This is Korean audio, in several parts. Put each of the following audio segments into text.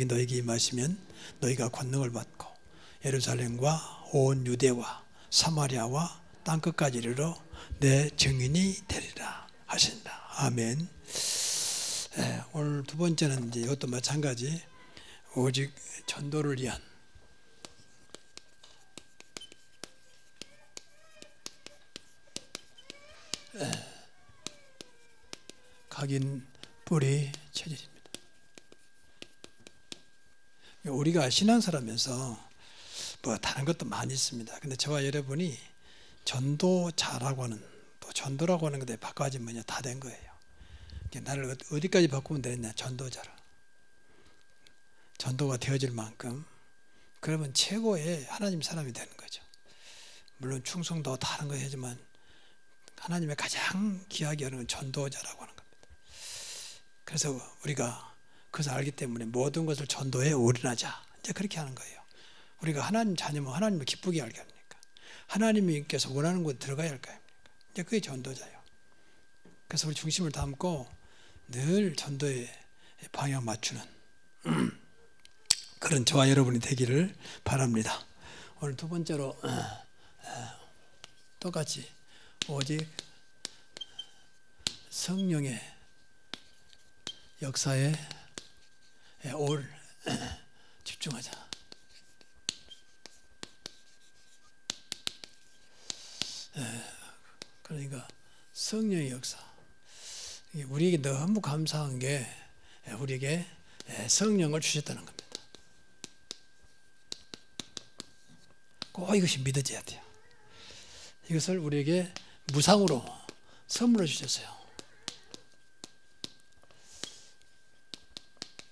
너에게 임하시면 너희가 권능을 받고 예루살렘과 온 유대와 사마리아와 땅끝까지 이르러 내 증인이 되리라 하신다. 아멘. 오늘 두 번째는 이제 이것도 마찬가지, 오직 전도를 위한 각인 뿌리 체질입니다. 우리가 신앙사라면서 뭐 다른 것도 많이 있습니다. 근데 저와 여러분이 전도자라고 하는, 또 전도라고 하는 것에 바꿔지면 다 된 거예요. 나를 어디까지 바꾸면 되느냐? 전도자라. 전도가 되어질 만큼, 그러면 최고의 하나님 사람이 되는 거죠. 물론 충성도 다른 거 하지만 하나님의 가장 귀하게 여는 건 전도자라고 하는 겁니다. 그래서 우리가 그것을 알기 때문에 모든 것을 전도에 올인하자, 이제 그렇게 하는 거예요. 우리가 하나님 자녀면 하나님을 기쁘게 하게 합니까? 하나님께서 원하는 곳에 들어가야 할 거 아닙니까? 이제 그게 전도자예요. 그래서 우리 중심을 담고 늘 전도에 방향 맞추는 그런 저와 여러분이 되기를 바랍니다. 오늘 두 번째로 똑같이 오직 성령의 역사에 집중하자. 그러니까 성령의 역사, 우리에게 너무 감사한 게 우리에게 성령을 주셨다는 겁니다. 꼭 이것이 믿어져야 돼요. 이것을 우리에게 무상으로 선물로 주셨어요.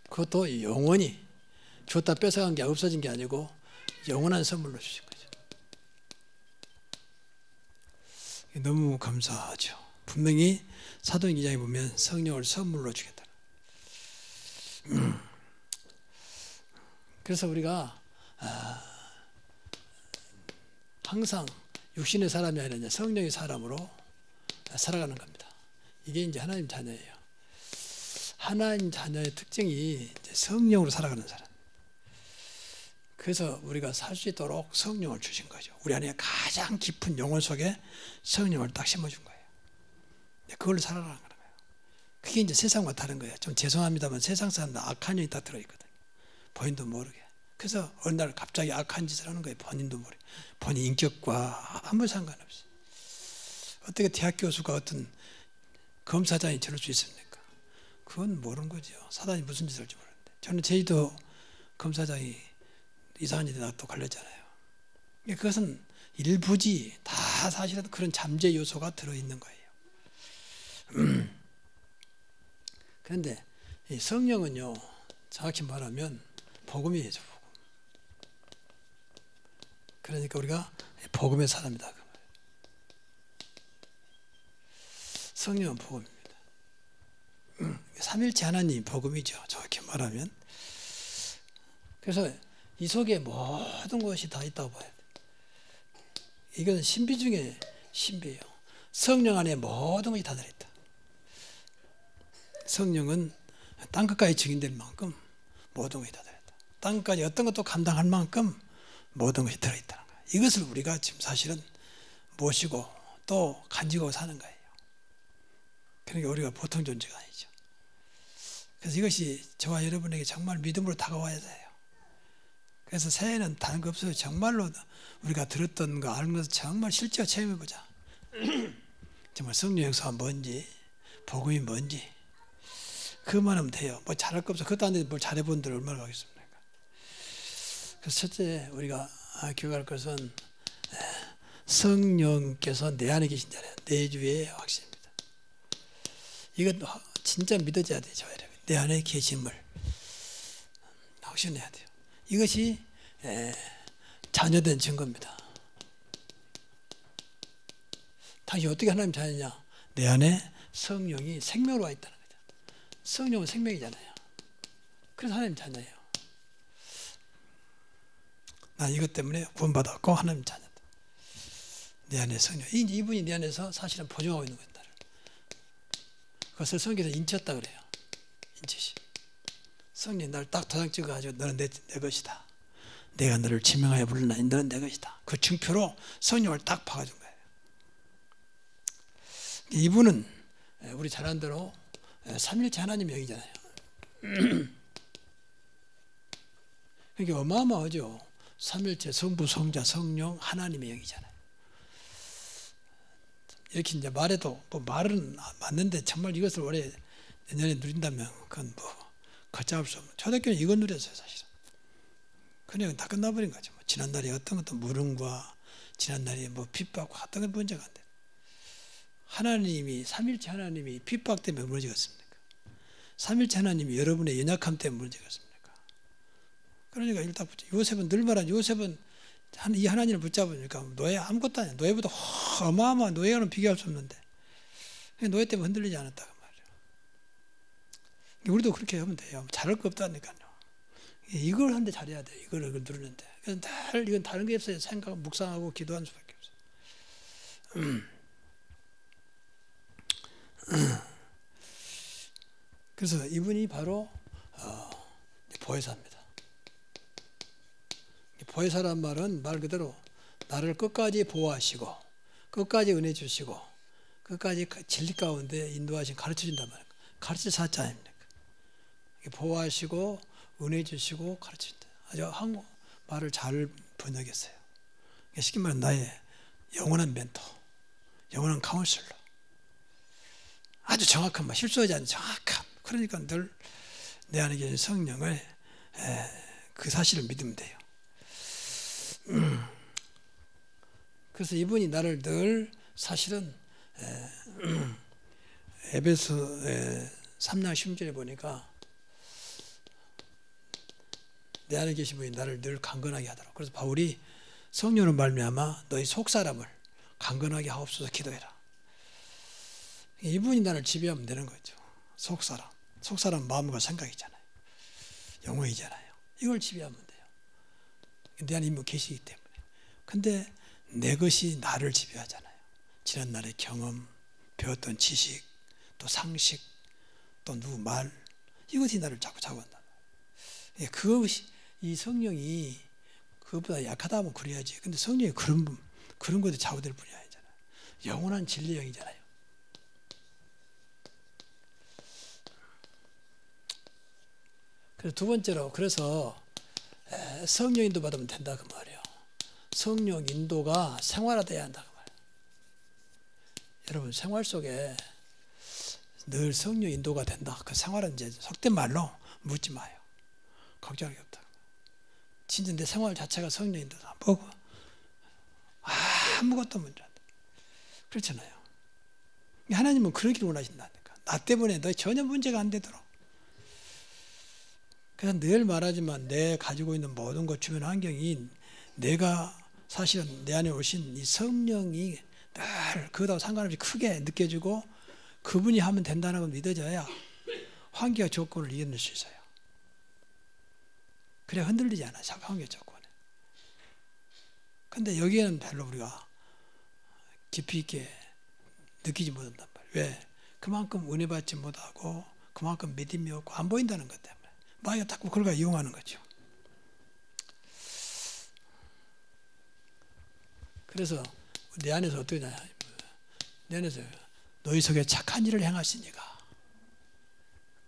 그것도 영원히 줬다 뺏어간 게 없어진 게 아니고 영원한 선물로 주신 거죠. 너무 감사하죠. 분명히 사도행 2장에 보면 성령을 선물로 주겠다. 그래서 우리가 항상 육신의 사람이 아니라 성령의 사람으로 살아가는 겁니다. 이게 이제 하나님 자녀예요. 하나님 자녀의 특징이 이제 성령으로 살아가는 사람. 그래서 우리가 살 수 있도록 성령을 주신 거죠. 우리 안에 가장 깊은 영혼 속에 성령을 딱 심어준 거예요. 그걸로 살아가는 거예요. 그게 이제 세상과 다른 거예요. 좀 죄송합니다만 세상 사람들 악한 영이 다 들어있거든요. 본인도 모르게. 그래서 어느 날 갑자기 악한 짓을 하는 거예요. 본인도 모르게. 본인 인격과 아무 상관없이. 어떻게 대학 교수가 어떤 검사장이 저럴 수 있습니까? 그건 모르는 거죠. 사단이 무슨 짓을 할지 모르는데. 저는 제주도 검사장이 이상한 일이 또 걸렸잖아요. 그것은 일부지 다 사실은 그런 잠재 요소가 들어있는 거예요. 그런데 이 성령은요, 정확히 말하면 복음이에요. 복음. 그러니까 우리가 복음의 사람이다. 성령은 복음입니다. 삼일체 하나님 복음이죠. 정확히 말하면. 그래서 이 속에 모든 것이 다 있다고 봐야 돼요. 이건 신비 중에 신비예요. 성령 안에 모든 것이 다 들어있다. 성령은 땅끝까지 증인될 만큼 모든 것이 다 들어있다. 땅끝까지 어떤 것도 감당할 만큼 모든 것이 들어있다는 거예요. 이것을 우리가 지금 사실은 모시고 또 간직하고 사는 거예요. 그러니까 우리가 보통 존재가 아니죠. 그래서 이것이 저와 여러분에게 정말 믿음으로 다가와야 돼요. 그래서 새해는 다른 거 없어요. 정말로 우리가 들었던 거, 아는 것을 정말 실제로 체험해보자. 정말 성령 역사가 뭔지, 복음이 뭔지, 그것만 하면 돼요. 뭐 잘할 거 없어. 그것도 안 되는데 뭘 잘해본 들 얼마나 가겠습니까? 그래서 첫째 우리가 기억할 것은 성령께서 내 안에 계신 자예요. 내주의 확신입니다. 이건 진짜 믿어져야 돼요. 저 여러분. 내 안에 계심을 확신해야 돼요. 이것이 자녀된 증거입니다. 당신 어떻게 하나님 자녀냐? 내 안에 성령이 생명으로 와 있다는 거죠. 성령은 생명이잖아요. 그래서 하나님 자녀예요. 난 이것 때문에 구원받았고 하나님 자녀다. 내 안에 성령. 이분이 내 안에서 사실은 보증하고 있는 거예요. 그것을 성경에서 인쳤다 그래요. 인치시. 성령이 나를 딱 도장 찍어가지고 너는 내 것이다. 내가 너를 지명하여 부르나니 너는 내 것이다. 그 증표로 성령을 딱 박아준 거예요. 이분은 우리 잘 아는 대로 삼일체 하나님의 영이잖아요. 그게 어마어마하죠. 삼일체 성부, 성자, 성령, 하나님의 영이잖아요. 이렇게 이제 말해도 뭐 말은 맞는데 정말 이것을 올해 내년에 누린다면 그건 뭐 걷잡을 수 없는. 초대교회는 이건 누렸어요, 사실은. 그냥 다 끝나버린 거죠. 뭐 지난날에 어떤 것도 물음과 지난날에 뭐 핍박과 어떤 건 문제가 안 돼. 하나님이 삼일체 하나님이 핍박 때문에 무너지겠습니까? 삼일체 하나님이 여러분의 연약함 때문에 무너지겠습니까? 그러니까 일단 요셉은 늘 말하는 요셉은 이 하나님을 붙잡으니까 노예 아무것도 아니야. 노예보다 어마어마한 노예와는 비교할 수 없는데 노예 때문에 흔들리지 않았다 그 말이에요. 우리도 그렇게 하면 돼요. 잘할 거 없다니까요. 이걸 하는데 잘해야 돼. 이걸 누르는데. 그래서 늘 이건 다른 게 없어요. 생각, 묵상하고 기도하는 수밖에 없어요. 그래서 이분이 바로 보혜사입니다. 보혜사란 말은 말 그대로 나를 끝까지 보호하시고 끝까지 은혜 주시고 끝까지 진리 가운데 인도하신 가르쳐준단 말이에요. 가르칠 사자 아닙니까? 보호하시고 은혜 주시고 가르친다. 아주 한국 말을 잘 번역했어요. 쉽게 말하면 나의 영원한 멘토, 영원한 카운슬러. 아주 정확한 말, 실수하지 않는 정확한. 그러니까 늘 내 안에 계신 성령을 그 사실을 믿으면 돼요. 그래서 이분이 나를 늘 사실은 에베소 3장 10절에 보니까 내 안에 계신 분이 나를 늘 강건하게 하더라고. 그래서 바울이 성령으로 말미암아 너희 속사람을 강건하게 하옵소서 기도해라. 이분이 나를 지배하면 되는 거죠. 속사람 마음과 생각이잖아요. 영혼이잖아요. 이걸 지배하면 돼요. 내 안에 이미 계시기 때문에. 근데 내 것이 나를 지배하잖아요. 지난날의 경험, 배웠던 지식, 또 상식, 또 누구 말, 이것이 나를 자꾸 잡아간다. 그것이 이 성령이 그것보다 약하다 하면 그래야지. 근데 성령이 그런 것도 좌우될 분이 아니잖아요. 영원한 진리 영이잖아요. 그래서 두 번째로 그래서 성령 인도 받으면 된다 그 말이에요. 성령 인도가 생활화돼야 한다 그 말이에요. 여러분 생활 속에 늘 성령 인도가 된다. 그 생활은 이제 속된 말로 묻지 마요. 걱정할 게 없다. 진짜 내 생활 자체가 성령 인도다. 뭐고? 아무것도 문제 안 돼. 그렇잖아요. 하나님은 그러기를 원하신다니까. 나 때문에 너 전혀 문제가 안 되도록. 그래서 늘 말하지만 내 가지고 있는 모든 것 주변 환경이 내가 사실은 내 안에 오신 이 성령이 늘 그거하고 상관없이 크게 느껴지고 그분이 하면 된다는 걸 믿어져야 환경 조건을 이겨낼 수 있어요. 그래 흔들리지 않아. 환경 조건에. 근데 여기에는 별로 우리가 깊이 있게 느끼지 못한단 말이에요. 왜? 그만큼 은혜 받지 못하고 그만큼 믿음이 없고 안 보인다는 것 때문에. 마귀가 자꾸 그걸 이용하는 거죠. 그래서 내 안에서 어떻게 되냐. 내 안에서 너희 속에 착한 일을 행하시니가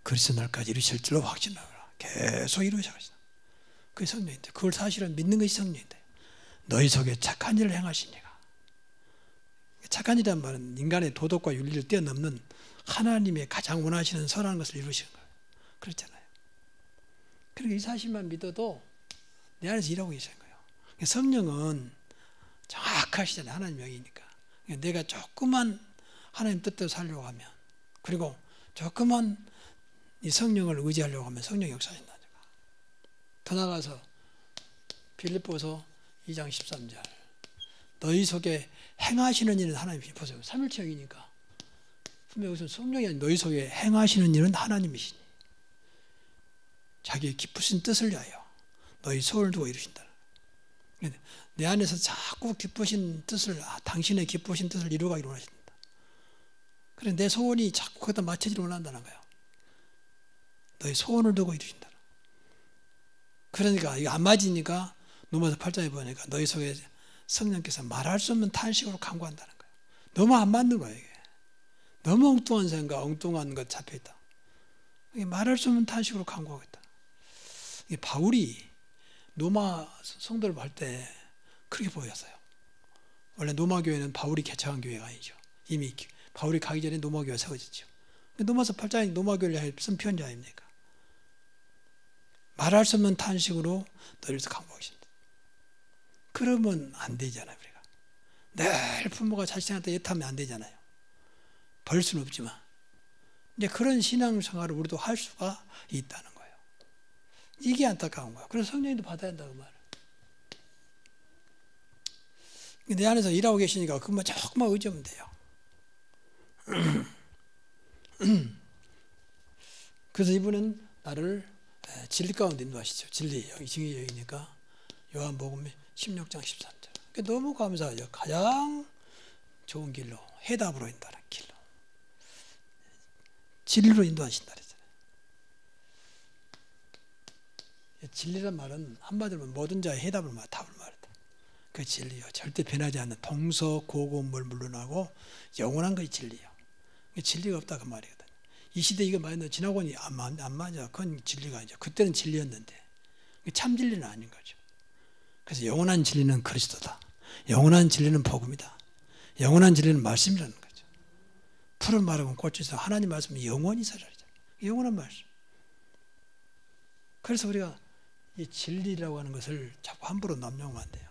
그리스도 날까지 이루실 줄로 확신하라. 계속 이루셔가시다. 그게 성령인데 그걸 사실은 믿는 것이 성령인데 너희 속에 착한 일을 행하시니가. 착한 일이란 말은 인간의 도덕과 윤리를 뛰어넘는 하나님의 가장 원하시는 선한 것을 이루시는 거예요. 그렇잖아요. 그러니까 이 사실만 믿어도 내 안에서 일하고 계시는 거예요. 성령은 정확하시잖아요. 하나님 영이니까. 내가 조금만 하나님 뜻대로 살려고 하면 그리고 조금만 이 성령을 의지하려고 하면 성령이 역사하신다니까. 더 나아가서 빌립보서 2장 13절 너희 속에 행하시는 일은 하나님이 보세요. 삼일체 영이니까 분명히 여기서 성령이 아닌 너희 속에 행하시는 일은 하나님이시니 자기의 기쁘신 뜻을 위하여 너희 소원을 두고 이루신다. 내 안에서 자꾸 기쁘신 뜻을 당신의 기쁘신 뜻을 이루어가기를 원하신다. 그래 내 소원이 자꾸 거기다 맞춰지를 원한다는 거예요. 너희 소원을 두고 이루신다. 그러니까 이거 안 맞으니까 로마서 8장에 보니까 너희 속에 성령께서 말할 수 없는 탄식으로 간구한다는 거예요. 너무 안 맞는 거예요. 이게. 너무 엉뚱한 생각, 엉뚱한 것 잡혀있다. 말할 수 없는 탄식으로 간구하고 있다. 바울이 로마 성도를 볼 때 그렇게 보였어요. 원래 로마 교회는 바울이 개척한 교회가 아니죠. 이미 바울이 가기 전에 로마 교회가 세워졌죠. 로마서 8장이 로마 교회를 쓴 편지 아닙니까? 말할 수 없는 탄식으로 너희를 간구하고 계신다. 그러면 안 되잖아요. 우리가 늘 부모가 자식한테 예타하면 안 되잖아요. 벌 수는 없지만 이제 그런 신앙생활을 우리도 할 수가 있다는 거예요. 이게 안타까운 거예요. 그래서 성령님도 받아야 한다고 말해요. 내 안에서 일하고 계시니까 그것만 조금만 의지하면 돼요. 그래서 이분은 나를 진리 가운데 인도하시죠. 진리, 여기 증인 여기니까 요한복음 16장 13절. 너무 감사하죠. 가장 좋은 길로, 해답으로 인도하는 길로. 진리로 인도하신다 그랬잖아요. 진리란 말은 한마디로 모든 자의 해답을 말해, 답을 말한다. 그 진리요. 절대 변하지 않는 동서고금을 물러나고 영원한 것이 진리요. 진리가 없다 그 말이거든요. 이 시대 이거 많이 지나고는 안 맞아. 그건 진리가 아니죠. 그때는 진리였는데 참 진리는 아닌 거죠. 그래서 영원한 진리는 그리스도다. 영원한 진리는 복음이다. 영원한 진리는 말씀이라는 거죠. 푸른 마르고 꽃에서 하나님 말씀이 영원히 살아있잖아요. 영원한 말씀. 그래서 우리가 이 진리라고 하는 것을 자꾸 함부로 남용하면 안 돼요.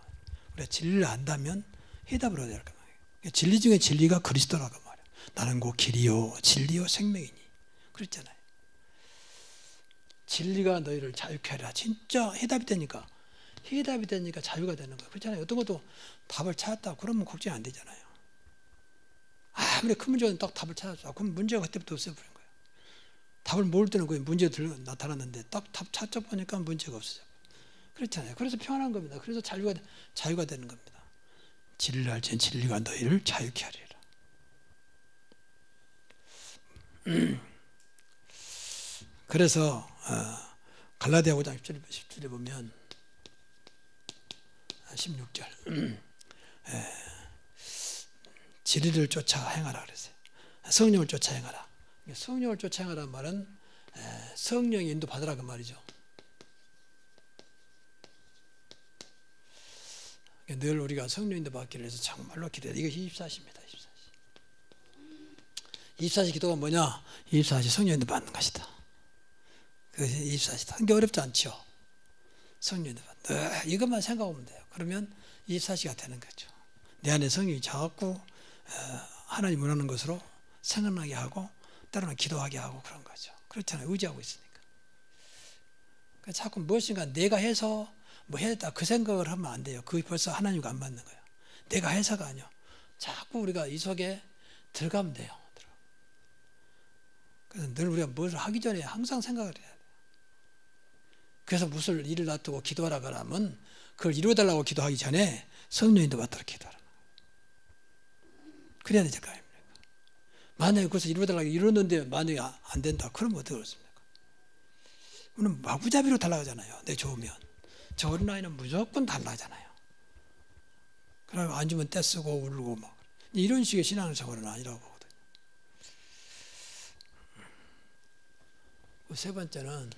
우리가 진리를 안다면 해답을 얻어야 할 거예요. 진리 중에 진리가 그리스도라고 말해요. 나는 곧 길이요 진리요 생명이니. 그랬잖아요. 진리가 너희를 자유케 하리라. 진짜 해답이 되니까 자유가 되는 거예요. 그렇잖아요. 어떤 것도 답을 찾았다. 그러면 걱정이 안 되잖아요. 아무리 큰 문제는 딱 답을 찾았어. 그럼 문제가 그때부터 없어버린 거예요. 답을 모를 때는 그 문제가 나타났는데 딱 답 찾아 보니까 문제가 없어져. 그렇잖아요. 그래서 평안한 겁니다. 그래서 자유가 되는 겁니다. 진리를 알지는 진리가 너희를 자유케 하리라. 그래서 갈라디아 5장 10절에 보면 16절 진리를 쫓아 행하라 그랬어요. 성령을 쫓아 행하라. 성령을 쫓아 행하라는 말은 성령의 인도 받으라 그 말이죠. 늘 우리가 성령 인도 받기를 위해서 정말로 기도해야 돼. 이것이 24시입니다. 24시 기도가 뭐냐? 24시 성령 인도 받는 것이다. 그것이 24시다. 그게 어렵지 않죠. 성령 인도 받는 이것만 생각하면 돼요. 그러면 24시가 되는 거죠. 내 안에 성령이 자꾸 하나님 원하는 것으로 생각나게 하고 때로는 기도하게 하고 그런 거죠. 그렇잖아요. 의지하고 있으니까. 자꾸 무엇인가 내가 해서 뭐 해야겠다 그 생각을 하면 안 돼요. 그게 벌써 하나님과 안 맞는 거예요. 내가 해서가 아니요. 자꾸 우리가 이 속에 들어가면 돼요. 그래서 늘 우리가 무엇을 하기 전에 항상 생각을 해야 돼요. 그래서 무슨 일을 놔두고 기도하라 그러면 그걸 이루어달라고 기도하기 전에 성령인도 받도록 기도하라. 그래야 되지 않습니까? 만약에 그것을 이루어달라고 이루었는데 만약에 안 된다. 그러면 어떻게 그렇습니까? 우리는 마구잡이로 달라가잖아요. 내 좋으면. 저 어린아이는 무조건 달라잖아요. 그러면 안 주면 떼쓰고 울고 막 이런 식의 신앙생활은 아니라고 보거든요. 세 번째는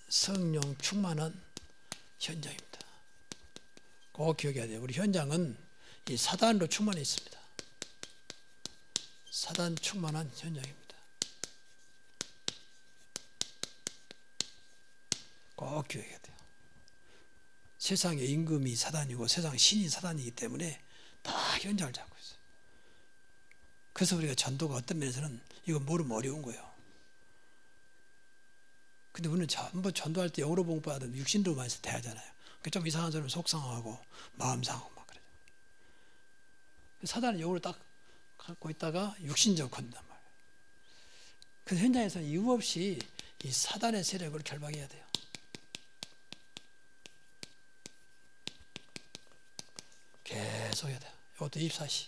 성령 충만한 현장입니다. 꼭 기억해야 돼요. 우리 현장은 이 사단으로 충만해 있습니다. 사단 충만한 현장입니다. 꼭 기억해야 돼요. 세상의 임금이 사단이고 세상 신이 사단이기 때문에 다 현장을 잡고 있어요. 그래서 우리가 전도가 어떤 면에서는 이거 모르면 어려운 거예요. 근데 우리는 전부 전도할 때 영어로 공부하든 육신으로만 해서 대하잖아요. 좀 이상한 사람은 속상하고 마음 상하고 막 그래요. 사단은 영어로 딱 갖고 있다가 육신적으로 건단 말이에요. 그래서 현장에서는 이유 없이 이 사단의 세력을 결박해야 돼요. 계속 해야 돼요. 이것도 24시.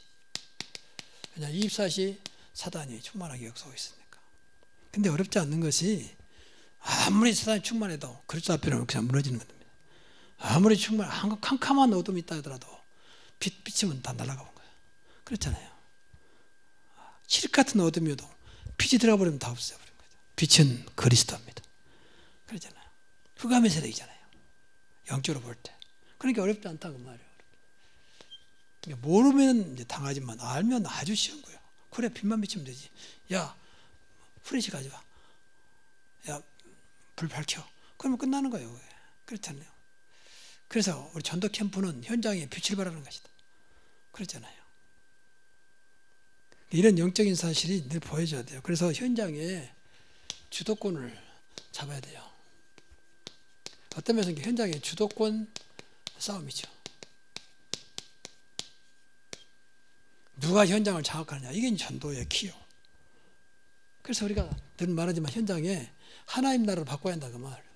그냥 24시 사단이 충만하게 역사하고 있으니까. 근데 어렵지 않는 것이 아무리 사단이 충만해도 그리스도 앞에는 그냥 무너지는 겁니다. 아무리 캄캄한 어둠이 있다 하더라도 빛 비치면 다 날아가 본 거예요. 그렇잖아요. 칠흑 같은 어둠이어도 빛이 들어가 버리면 다 없어져 버린 거죠. 빛은 그리스도입니다. 그러잖아요. 흑암의 세력이잖아요. 영적으로 볼 때. 그러니까 어렵지 않다고 말이에요. 그러니까 모르면 이제 당하지만 알면 아주 쉬운 거예요. 그래 빛만 비치면 되지. 야 후레쉬 가져와. 야 불 밝혀. 그러면 끝나는 거예요. 그렇잖아요. 그래서 우리 전도 캠프는 현장에 빛을 발하는 것이다. 그렇잖아요. 이런 영적인 사실이 늘 보여줘야 돼요. 그래서 현장에 주도권을 잡아야 돼요. 어떤 면에서 현장의 주도권 싸움이죠. 누가 현장을 장악하느냐. 이게 전도의 키요. 그래서 우리가 늘 말하지만 현장에 하나님 나라를 바꿔야 한다 그 말이에요.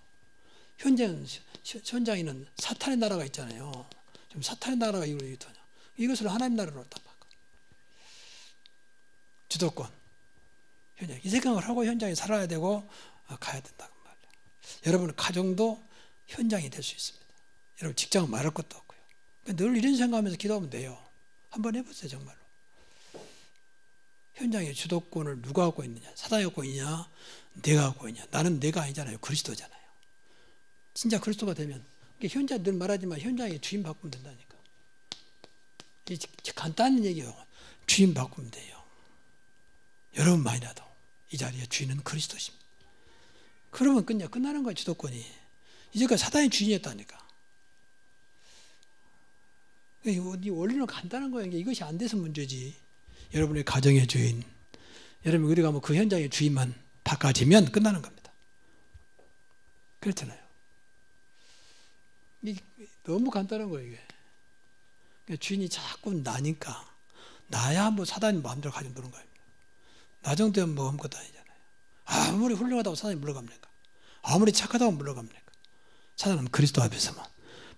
현장에는 사탄의 나라가 있잖아요. 지금 사탄의 나라가 이것을 하나님 나라로 딱 바꿔. 주도권. 현장. 이 생각을 하고 현장에 살아야 되고 가야 된다고 말이에요. 여러분 가정도 현장이 될 수 있습니다. 여러분 직장은 말할 것도 없고요. 늘 이런 생각하면서 기도하면 돼요. 한번 해보세요 정말로. 현장의 주도권을 누가 갖고 있느냐. 사단이 갖고 있냐. 내가 갖고 있냐. 나는 내가 아니잖아요. 그리스도잖아요. 진짜 그리스도가 되면 현장 늘 말하지만 현장의 주인 바꾸면 된다니까. 간단한 얘기예요. 주인 바꾸면 돼요. 여러분만이라도 이 자리에 주인은 그리스도십니다. 그러면 끝나는 거예요. 주도권이. 이제까지 사단이 주인이었다니까. 이 원리는 간단한 거예요. 이것이 안 돼서 문제지. 여러분의 가정의 주인, 여러분 우리가 그 현장의 주인만 바꿔지면 끝나는 겁니다. 그렇잖아요. 너무 간단한 거예요. 이게. 그러니까 주인이 자꾸 나니까 나야 사단이 마음대로 가지고 노는 거예요. 나 정도면 아무것도 아니잖아요. 아무리 훌륭하다고 사단이 물러갑니까? 아무리 착하다고 물러갑니까? 사단은 그리스도 앞에서만,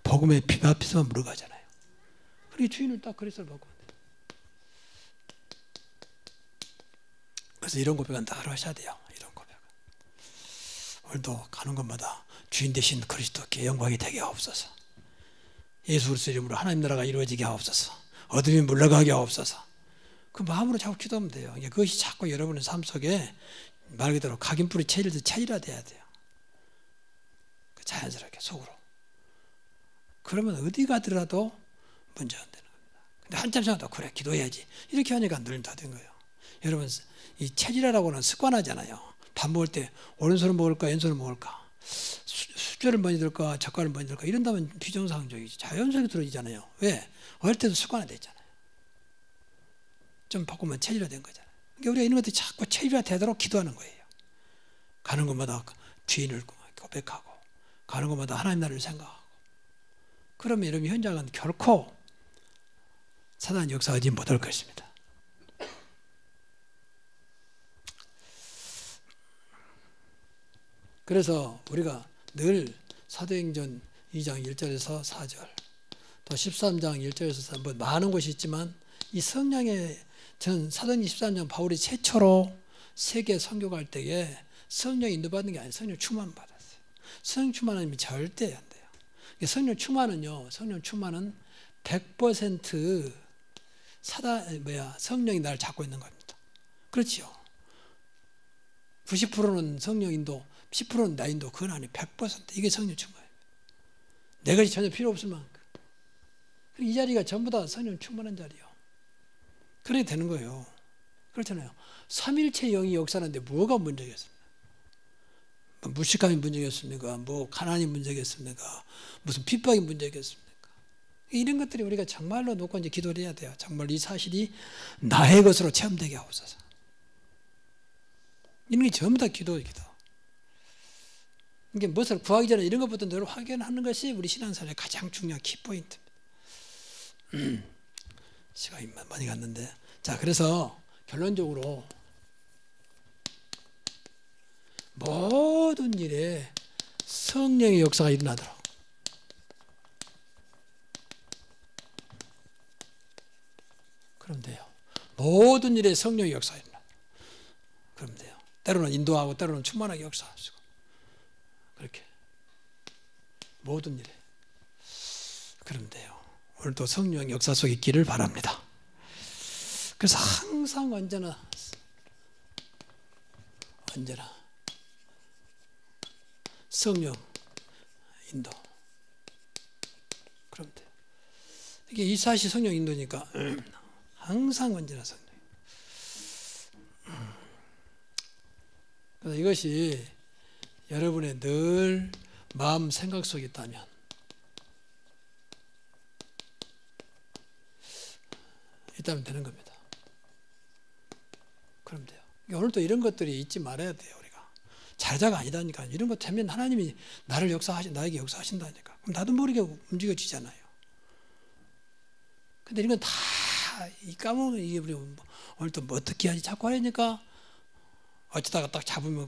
복음의 피 앞에서만 물러가잖아요. 그리고 주인을 딱 그리스도를 바꾸면 돼요. 그래서 이런 고백은 다 하셔야 돼요. 이런 고백. 오늘도 가는 곳마다 주인 되신 그리스도께 영광이 되게 하옵소서. 예수 그리스도 이름으로 하나님 나라가 이루어지게 하옵소서. 어둠이 물러가게 하옵소서. 그 마음으로 자꾸 기도하면 돼요. 그것이 자꾸 여러분의 삶 속에 말 그대로 각인뿌리 체질화돼야 돼요. 자연스럽게 속으로. 그러면 어디 가더라도 문제 안 되는 겁니다. 근데 한참 생각하다 그래 기도해야지. 이렇게 하니까 늘 다 된 거예요. 여러분 이 체질화라고는 습관하잖아요. 밥 먹을 때 오른손을 먹을까 왼손을 먹을까. 수저를 먼저 들까 젓갈을 먼저 들까 이런다면 비정상적이지. 자연스럽게 들어지잖아요. 왜? 어릴 때도 습관화됐잖아요. 좀 바꾸면 체질화된 거잖아요. 그러니까 우리가 이런 것들이 자꾸 체질화되도록 기도하는 거예요. 가는 곳마다 주인을 고백하고 가는 곳마다 하나님 나라를 생각하고 그러면 여러분 현장은 결코 사단 역사하지 못할 것입니다. 그래서 우리가 늘 사도행전 2장 1절에서 4절 또 13장 1절에서 4절 많은 곳이 있지만 이 성령의 전 사도행전 13장 바울이 최초로 세계 선교 갈 때에 성령 인도받는 게 아니라 성령 충만 받았어요. 성령 충만하면 절대 안 돼요. 성령 충만은요. 성령 충만은 100% 성령이 나를 잡고 있는 겁니다. 그렇죠. 90%는 성령 인도, 10%는 나 인도, 그건 아니에요. 100% 이게 성령 충만입니다. 내 것이 전혀 필요 없을 만큼. 이 자리가 전부 다 성령 충만한 자리예요. 그렇게 되는 거예요. 그렇잖아요. 삼일체 영이 역사하는데 뭐가 문제겠습니까? 무식함이 문제겠습니까? 가난이 문제겠습니까? 무슨 핍박이 문제겠습니까? 이런 것들이 우리가 정말로 놓고 이제 기도를 해야 돼요. 정말 이 사실이 나의 것으로 체험되게 하옵소서. 이런 게 전부 다 기도예요, 기도. 이게 무엇을 구하기 전에 이런 것부터 늘 확인하는 것이 우리 신앙생활의 가장 중요한 키포인트입니다. 시간이 많이 갔는데. 자, 그래서 결론적으로 모든 일에 성령의 역사가 일어나도록 그럼 돼요. 모든 일에 성령의 역사가 일어나도록 그럼 돼요. 때로는 인도하고 때로는 충만하게 역사하시고 그렇게 모든 일에 그러면 돼요. 오늘도 성령 역사 속에 있기를 바랍니다. 그래서 항상 언제나 성령 인도 그러면 돼요. 이게 24시 성령 인도니까 항상 언제나 성령. 그래서 이것이 여러분의 늘 마음 생각 속에 있다면 되는 겁니다. 그럼 돼요. 오늘도 이런 것들이 잊지 말아야 돼요. 우리가 자자가 아니다니까. 이런 것 때문에 하나님이 나에게 역사하신다니까. 그럼 나도 모르게 움직여지잖아요. 근데 이런 건 다 까먹으면 이게 우리 오늘도 뭐 어떻게 하지 자꾸 하려니까 어쩌다가 딱 잡으면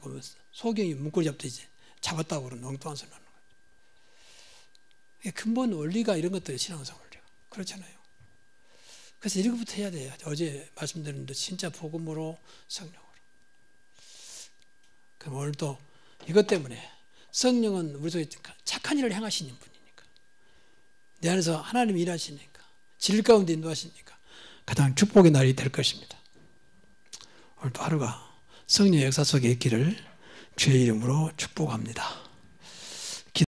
소경이 문고리 잡듯이 잡았다고 그러는 엉뚱한 소리 나는 거예요. 근본 원리가 이런 것들이 신앙성 원리가 그렇잖아요. 그래서 이런 것부터 해야 돼요. 어제 말씀드린 대로 진짜 복음으로 성령으로. 그럼 오늘도 이것 때문에 성령은 우리 속에 착한 일을 행하시는 분이니까 내 안에서 하나님이 일하시니까 질 가운데 인도하시니까 가장 축복의 날이 될 것입니다. 오늘도 하루가 성령의 역사 속에 있기를 주의 이름으로 축복합니다.